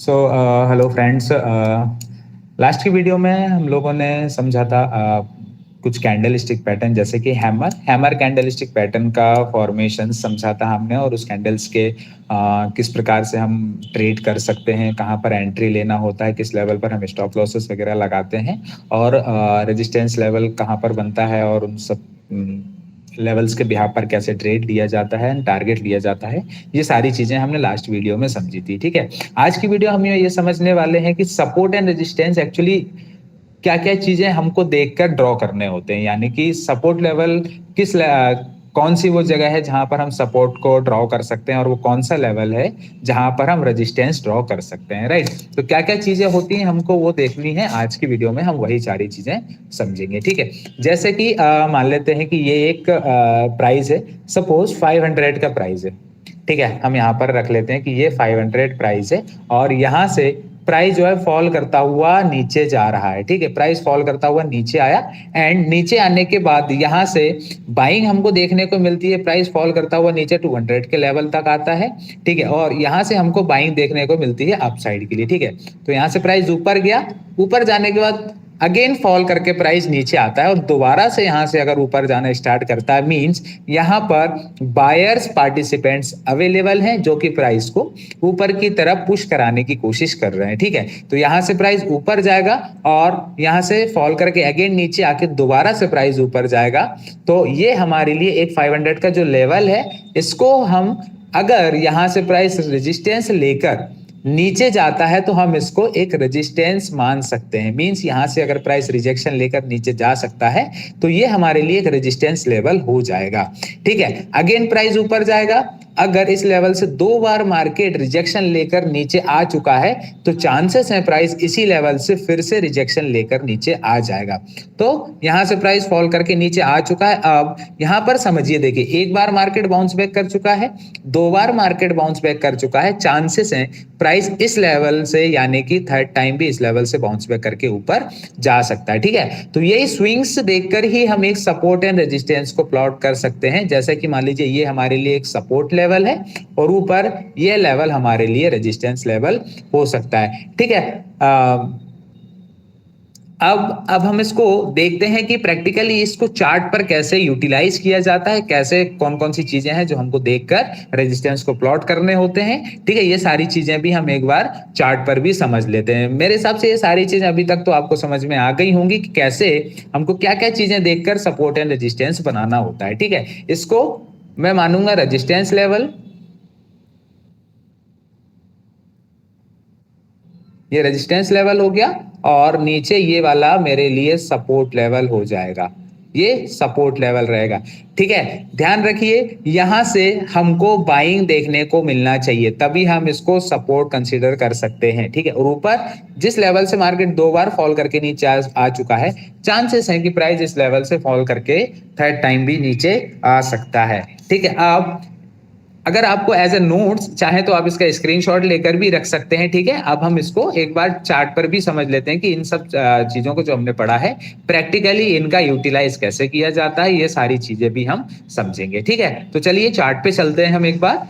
So hello friends. Last की video में हम लोगों ने समझा था कुछ कैंडल स्टिक पैटर्न जैसे कि hammer hammer candle stick pattern का फॉर्मेशन समझा था हमने, और उस कैंडल्स के किस प्रकार से हम ट्रेड कर सकते हैं, कहाँ पर एंट्री लेना होता है, किस लेवल पर हम स्टॉप लॉसेस वगैरह लगाते हैं, और रेजिस्टेंस लेवल कहाँ पर बनता है, और उन सब लेवल्स के बिहाफ पर कैसे ट्रेड लिया जाता है, टारगेट लिया जाता है। ये सारी चीजें हमने लास्ट वीडियो में समझी थी। ठीक है, आज की वीडियो हम ये समझने वाले हैं कि सपोर्ट एंड रेजिस्टेंस एक्चुअली क्या क्या चीजें हमको देखकर ड्रॉ करने होते हैं, यानी कि सपोर्ट लेवल कौन सी वो जगह है जहां पर हम सपोर्ट को ड्रॉ कर सकते हैं, और वो कौन सा लेवल है जहां पर हम रेजिस्टेंस ड्रॉ कर सकते हैं। राइट, तो क्या क्या चीजें होती हैं हमको वो देखनी है। आज की वीडियो में हम वही सारी चीजें समझेंगे। ठीक है, जैसे कि मान लेते हैं कि ये एक प्राइस है, सपोज 500 का प्राइस है। ठीक है, हम यहाँ पर रख लेते हैं कि ये 500 प्राइस है, और यहाँ से प्राइस जो है फॉल करता हुआ नीचे जा रहा है। ठीक है, प्राइस फॉल करता हुआ नीचे आया, एंड नीचे आने के बाद यहाँ से बाइंग हमको देखने को मिलती है। प्राइस फॉल करता हुआ नीचे 200 के लेवल तक आता है। ठीक है, और यहाँ से हमको बाइंग देखने को मिलती है अपसाइड के लिए। ठीक है, तो यहाँ से प्राइस ऊपर गया, ऊपर जाने के बाद अगेन फॉल करके प्राइस नीचे आता है, और दोबारा से यहां से अगर ऊपर जाना स्टार्ट करता है, मींस यहां पर बायर्स पार्टिसिपेंट्स अवेलेबल हैं जो कि प्राइस को ऊपर की तरफ पुश कराने की कोशिश कर रहे हैं। ठीक है, तो यहां से प्राइस ऊपर जाएगा, और यहां से फॉल करके अगेन नीचे आके दोबारा से प्राइस ऊपर जाएगा। तो ये हमारे लिए एक 500 का जो लेवल है, इसको हम अगर यहां से प्राइस रेजिस्टेंस लेकर नीचे जाता है तो हम इसको एक रेजिस्टेंस मान सकते हैं। मींस यहां से अगर प्राइस रिजेक्शन लेकर नीचे जा सकता है तो ये हमारे लिए एक रेजिस्टेंस लेवल हो जाएगा। ठीक है, अगेन प्राइस ऊपर जाएगा, अगर इस लेवल से 2 बार मार्केट रिजेक्शन लेकर नीचे आ चुका है तो चांसेस है प्राइस इसी लेवल से फिर से रिजेक्शन लेकर नीचे आ जाएगा। तो यहां से प्राइस फॉल करके नीचे आ चुका है। अब यहां पर समझिए, देखिए, एक बार मार्केट बाउंस बैक कर चुका है, 2 बार मार्केट बाउंस बैक कर चुका है, चांसेस है प्राइस इस लेवल से यानी कि थर्ड टाइम भी इस लेवल से बाउंस बैक करके ऊपर जा सकता है। ठीक है, तो यही स्विंग्स देखकर ही हम एक सपोर्ट एंड रेजिस्टेंस को प्लॉट कर सकते हैं। जैसे कि मान लीजिए ये हमारे लिए एक सपोर्ट लेवल है, और ऊपर ये लेवल हमारे लिए रेजिस्टेंस लेवल हो सकता है। ठीक है, अब हम इसको देखते हैं कि प्रैक्टिकली इसको चार्ट पर कैसे यूटिलाइज किया जाता है, कैसे कौन कौन सी चीजें हैं जो हमको देखकर रेजिस्टेंस को प्लॉट करने होते हैं। ठीक है, ये सारी चीजें भी हम एक बार चार्ट पर भी समझ लेते हैं। मेरे हिसाब से ये सारी चीजें अभी तक तो आपको समझ में आ गई होंगी कि कैसे हमको क्या क्या चीजें देखकर सपोर्ट एंड रेजिस्टेंस बनाना होता है। ठीक है, इसको मैं मानूंगा रेजिस्टेंस लेवल, ये रेजिस्टेंस लेवल हो गया, और नीचे ये वाला मेरे लिए सपोर्ट लेवल हो जाएगा, ये सपोर्ट लेवल रहेगा। ठीक है, ध्यान रखिए यहां से हमको बाइंग देखने को मिलना चाहिए, तभी हम इसको सपोर्ट कंसीडर कर सकते हैं। ठीक है, और ऊपर जिस लेवल से मार्केट 2 बार फॉल करके नीचे आ चुका है, चांसेस है कि प्राइस इस लेवल से फॉल करके थर्ड टाइम भी नीचे आ सकता है। ठीक है, अब अगर आपको एज ए नोट्स चाहे तो आप इसका स्क्रीनशॉट लेकर भी रख सकते हैं। ठीक है, अब हम इसको एक बार चार्ट पर भी समझ लेते हैं कि इन सब चीजों को जो हमने पढ़ा है प्रैक्टिकली इनका यूटिलाइज कैसे किया जाता है, ये सारी चीजें भी हम समझेंगे। ठीक है, तो चलिए चार्ट पे चलते हैं हम एक बार।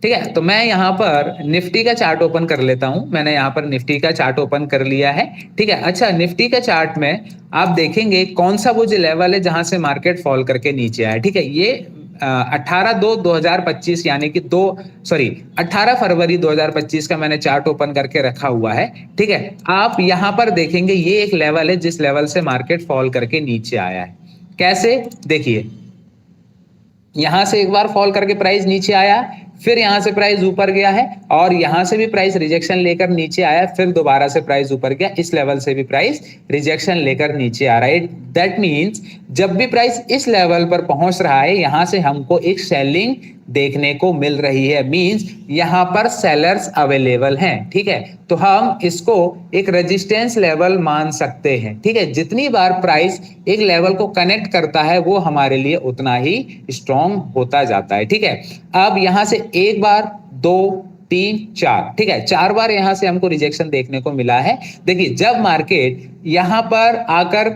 ठीक है, तो मैं यहाँ पर निफ्टी का चार्ट ओपन कर लेता हूं। मैंने यहाँ पर निफ्टी का चार्ट ओपन कर लिया है। ठीक है, अच्छा, निफ्टी का चार्ट में आप देखेंगे कौन सा वो जो लेवल है जहां से मार्केट फॉल करके नीचे आया। ठीक है, ये 18/2/2025 यानी कि 18 फरवरी 2025 का मैंने चार्ट ओपन करके रखा हुआ है। ठीक है, आप यहां पर देखेंगे ये एक लेवल है जिस लेवल से मार्केट फॉल करके नीचे आया है। कैसे, देखिए, यहां से एक बार फॉल करके प्राइस नीचे आया, फिर यहां से प्राइस ऊपर गया है, और यहां से भी प्राइस रिजेक्शन लेकर नीचे आया, फिर दोबारा से प्राइस ऊपर गया, इस लेवल से भी प्राइस रिजेक्शन लेकर नीचे आ रहा है। दैट मींस जब भी प्राइस इस लेवल पर पहुंच रहा है, यहां से हमको एक सेलिंग देखने को मिल रही है। मींस यहां पर सेलर्स अवेलेबल हैं। ठीक है, तो हम इसको एक रेजिस्टेंस लेवल मान सकते हैं। ठीक है, जितनी बार प्राइस एक लेवल को कनेक्ट करता है वो हमारे लिए उतना ही स्ट्रांग होता जाता है। ठीक है, अब यहां से एक बार, दो, तीन, चार, ठीक है, 4 बार यहां से हमको रिजेक्शन देखने को मिला है। देखिए, जब मार्केट यहां पर आकर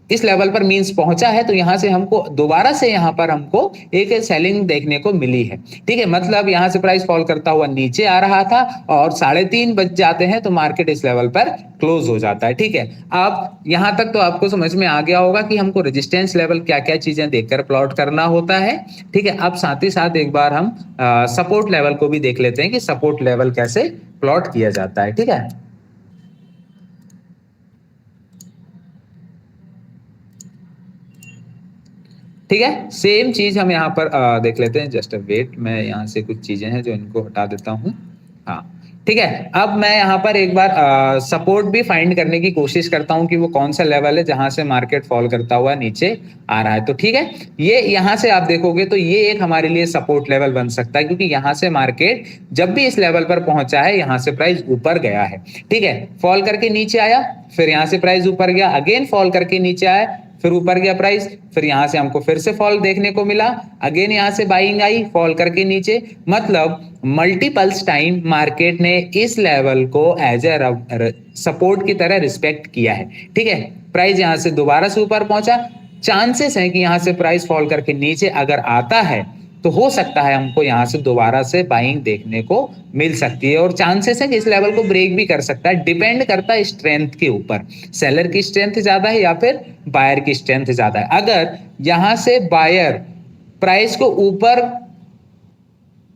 इस लेवल पर मींस पहुंचा है, तो यहां से हमको दोबारा से यहां पर हमको एक सेलिंग देखने को मिली है। ठीक है, मतलब यहां से प्राइस फॉल करता हुआ नीचे आ रहा था और 3:30 बज जाते हैं तो मार्केट इस लेवल पर क्लोज हो जाता है। ठीक है, अब यहां तक तो आपको समझ में आ गया होगा कि हमको रेजिस्टेंस लेवल क्या क्या चीजें देखकर प्लॉट करना होता है। ठीक है, अब साथ ही साथ एक बार हम सपोर्ट लेवल को भी देख लेते हैं कि सपोर्ट लेवल कैसे प्लॉट किया जाता है। ठीक है, ठीक है, सेम चीज हम यहाँ पर देख लेते हैं। जस्ट वेट, मैं यहाँ से कुछ चीजें हैं जो इनको हटा देता हूँ। हाँ, ठीक है, अब मैं यहाँ पर एक बार सपोर्ट भी फाइंड करने की कोशिश करता हूँ कि वो कौन सा लेवल है जहां से मार्केट फॉल करता हुआ नीचे आ रहा है। तो ठीक है, ये यहाँ से आप देखोगे तो ये एक हमारे लिए सपोर्ट लेवल बन सकता है, क्योंकि यहाँ से मार्केट जब भी इस लेवल पर पहुंचा है, यहाँ से प्राइस ऊपर गया है। ठीक है, फॉल करके नीचे आया, फिर यहाँ से प्राइस ऊपर गया, अगेन फॉल करके नीचे आया, फिर ऊपर गया प्राइस, फिर यहां से हमको फिर से फॉल देखने को मिला, अगेन यहां से बाइंग आई, फॉल करके नीचे। मतलब मल्टीपल्स टाइम मार्केट ने इस लेवल को एज ए सपोर्ट की तरह रिस्पेक्ट किया है। ठीक है, प्राइस यहां से दोबारा से ऊपर पहुंचा, चांसेस है कि यहां से प्राइस फॉल करके नीचे अगर आता है तो हो सकता है हमको यहां से दोबारा से बाइंग देखने को मिल सकती है, और चांसेस है कि इस लेवल को ब्रेक भी कर सकता है। डिपेंड करता है स्ट्रेंथ के ऊपर, सेलर की स्ट्रेंथ ज्यादा है या फिर बायर की स्ट्रेंथ ज्यादा है। अगर यहां से बायर प्राइस को ऊपर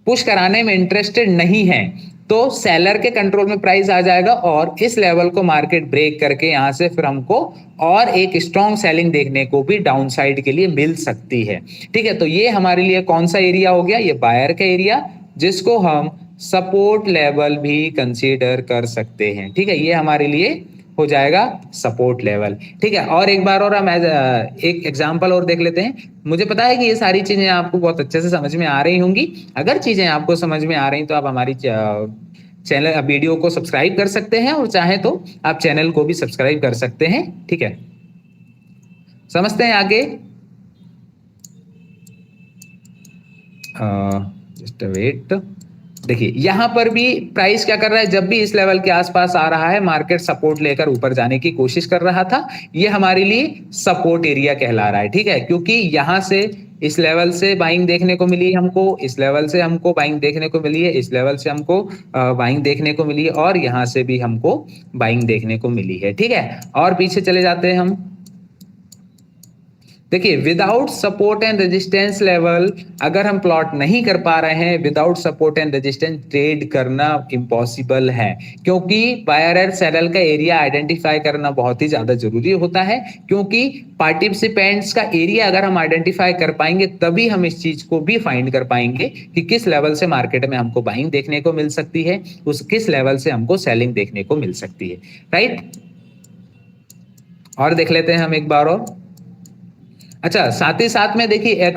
पुश कराने में इंटरेस्टेड नहीं है तो सेलर के कंट्रोल में प्राइस आ जाएगा और इस लेवल को मार्केट ब्रेक करके यहां से फिर हमको और एक स्ट्रॉन्ग सेलिंग देखने को भी डाउन साइड के लिए मिल सकती है। ठीक है, तो ये हमारे लिए कौन सा एरिया हो गया, ये बायर का एरिया, जिसको हम सपोर्ट लेवल भी कंसीडर कर सकते हैं। ठीक है, ये हमारे लिए हो जाएगा सपोर्ट लेवल। ठीक है, और एक बार और हम एक एग्जांपल और देख लेते हैं। मुझे पता है कि ये सारी चीजें आपको बहुत अच्छे से समझ में आ रही होंगी। अगर चीजें आपको समझ में आ रही तो आप हमारी चैनल वीडियो को सब्सक्राइब कर सकते हैं, और चाहे तो आप चैनल को भी सब्सक्राइब कर सकते हैं। ठीक है, समझते हैं आगे। जस्ट वेट, देखिए यहां पर भी प्राइस क्या कर रहा है, जब भी इस लेवल के आसपास आ रहा है मार्केट सपोर्ट लेकर ऊपर जाने की कोशिश कर रहा था। ये हमारे लिए सपोर्ट एरिया कहला रहा है। ठीक है, क्योंकि यहां से इस लेवल से बाइंग देखने को मिली हमको, इस लेवल से हमको बाइंग देखने को मिली है, इस लेवल से हमको बाइंग देखने को मिली है, और यहां से भी हमको बाइंग देखने को मिली है। ठीक है, और पीछे चले जाते हैं हम। देखिए, without support and resistance level अगर हम प्लॉट नहीं कर पा रहे हैं, without support and resistance trade करना इम्पॉसिबल है, क्योंकि बायर एंड सेलर का एरिया आइडेंटिफाई करना बहुत ही ज्यादा जरूरी होता है। क्योंकि पार्टिसिपेंट्स का एरिया अगर हम आइडेंटिफाई कर पाएंगे तभी हम इस चीज को भी फाइंड कर पाएंगे कि किस लेवल से मार्केट में हमको बाइंग देखने को मिल सकती है, उस किस लेवल से हमको सेलिंग देखने को मिल सकती है। राइट, और देख लेते हैं हम एक बार और। अच्छा, साथ ही साथ में देखिए एक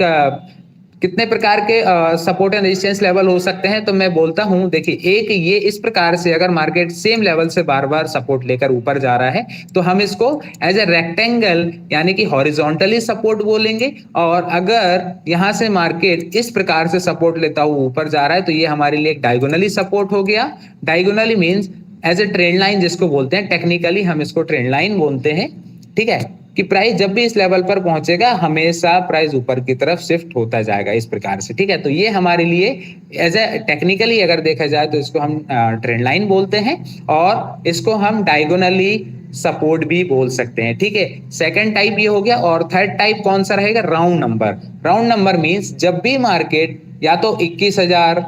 कितने प्रकार के सपोर्ट एंड रेजिस्टेंस लेवल हो सकते हैं, तो मैं बोलता हूं। देखिए, एक ये इस प्रकार से अगर मार्केट सेम लेवल से बार बार सपोर्ट लेकर ऊपर जा रहा है तो हम इसको एज ए रेक्टेंगल यानी कि हॉरिजॉन्टली सपोर्ट बोलेंगे, और अगर यहां से मार्केट इस प्रकार से सपोर्ट लेता हुआ ऊपर जा रहा है तो ये हमारे लिए एक डायगोनली सपोर्ट हो गया। Diagonally means as a trend line जिसको बोलते हैं, टेक्निकली हम इसको ट्रेंड लाइन बोलते हैं। ठीक है, कि प्राइस जब भी इस लेवल पर पहुंचेगा हमेशा प्राइस ऊपर की तरफ शिफ्ट होता जाएगा इस प्रकार से। ठीक है, तो ये हमारे लिए एज ए टेक्निकली अगर देखा जाए तो इसको हम ट्रेंड लाइन बोलते हैं, और इसको हम डायगोनली सपोर्ट भी बोल सकते हैं। ठीक है, सेकंड टाइप ये हो गया, और थर्ड टाइप कौन सा रहेगा, round number. Round number means जब भी मार्केट या तो 21,000,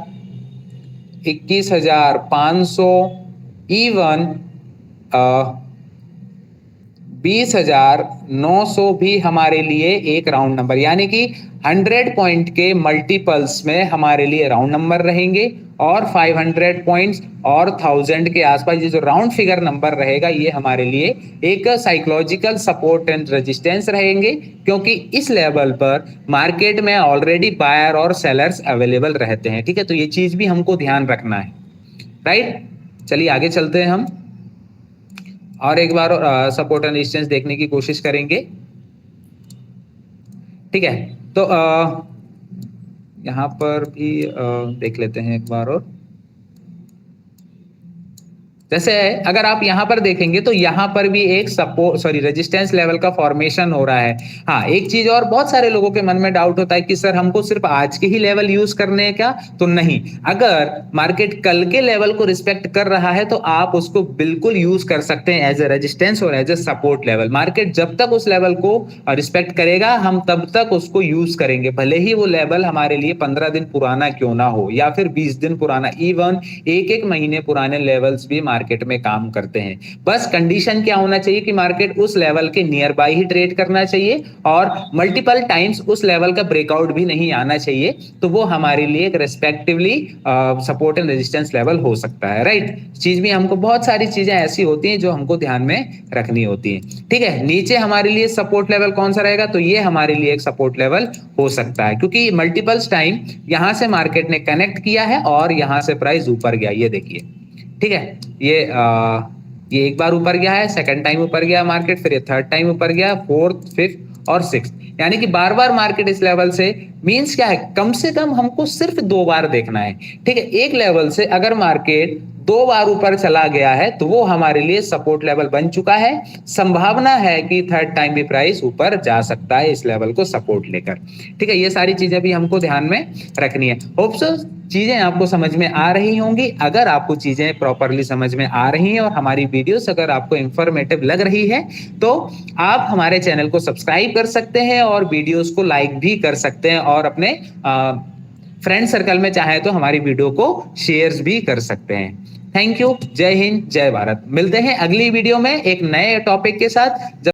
21,500, इवन 20,900 भी हमारे लिए एक राउंड नंबर, यानी कि 100 पॉइंट के मल्टीपल्स में हमारे लिए राउंड नंबर रहेंगे, और 500 पॉइंट्स और 1000 के आसपास ये जो राउंड फिगर नंबर रहेगा ये हमारे लिए एक साइकोलॉजिकल सपोर्ट एंड रेजिस्टेंस रहेंगे, क्योंकि इस लेवल पर मार्केट में ऑलरेडी बायर और सेलर्स अवेलेबल रहते हैं। ठीक है, तो ये चीज भी हमको ध्यान रखना है। राइट, चलिए आगे चलते हैं हम और एक बार सपोर्ट एंड रेजिस्टेंस देखने की कोशिश करेंगे। ठीक है, तो यहां पर भी देख लेते हैं एक बार और। जैसे अगर आप यहाँ पर देखेंगे तो यहाँ पर भी एक रेजिस्टेंस लेवल का फॉर्मेशन हो रहा है। हाँ, एक चीज और बहुत सारे लोगों के मन में डाउट होता है कि सर हमको सिर्फ आज के ही लेवल यूज करने हैं क्या? तो नहीं, अगर मार्केट कल के लेवल को रिस्पेक्ट कर रहा है तो आप उसको बिल्कुल यूज कर सकते हैं एज ए रेजिस्टेंस और as a support level. Market जब तक उस लेवल को रिस्पेक्ट करेगा हम तब तक उसको यूज करेंगे, भले ही वो लेवल हमारे लिए 15 दिन पुराना क्यों ना हो या फिर 20 दिन पुराना, इवन एक एक महीने पुराने लेवल्स भी मार्केट में काम करते हैं। बस कंडीशन क्या होना चाहिए कि मार्केट उस लेवल के नियर बाय ही ट्रेड करना चाहिए और मल्टीपल टाइम्स उस लेवल का ब्रेकआउट भी नहीं आना चाहिए, तो वो हमारे लिए एक respectively support and resistance level हो सकता है, राइट। चीज भी हमको बहुत सारी चीजें ऐसी होती हैं जो हमको ध्यान में रखनी होती है। ठीक है, नीचे हमारे लिए सपोर्ट लेवल कौन सा रहेगा? तो ये हमारे लिए एक सपोर्ट लेवल हो सकता है क्योंकि मल्टीपल्स टाइम यहां से मार्केट ने कनेक्ट किया है और यहां से प्राइस ऊपर गया, ये देखिए। ठीक है, ये एक बार ऊपर गया है, सेकंड टाइम ऊपर गया मार्केट, फिर ये थर्ड टाइम ऊपर गया, फोर्थ, फिफ्थ और सिक्स्थ, यानी कि बार बार मार्केट इस लेवल से, मींस क्या है, कम से कम हमको सिर्फ 2 बार देखना है। ठीक है, एक लेवल से अगर मार्केट 2 बार ऊपर चला गया है तो वो हमारे लिए सपोर्ट लेवल बन चुका है। संभावना है कि थर्ड टाइम भी प्राइस ऊपर जा सकता है इस लेवल को सपोर्ट लेकर। ठीक है, ये सारी चीजें भी हमको ध्यान में रखनी है। होप सो चीजें आपको समझ में आ रही होंगी। अगर आपको चीजें प्रॉपरली समझ में आ रही हैं और हमारी वीडियोस अगर आपको इंफॉर्मेटिव लग रही है तो आप हमारे चैनल को सब्सक्राइब कर सकते हैं और वीडियोस को लाइक भी कर सकते हैं और अपने फ्रेंड सर्कल में चाहे तो हमारी वीडियो को शेयर भी कर सकते हैं। थैंक यू, जय हिंद, जय भारत। मिलते हैं अगली वीडियो में एक नए टॉपिक के साथ।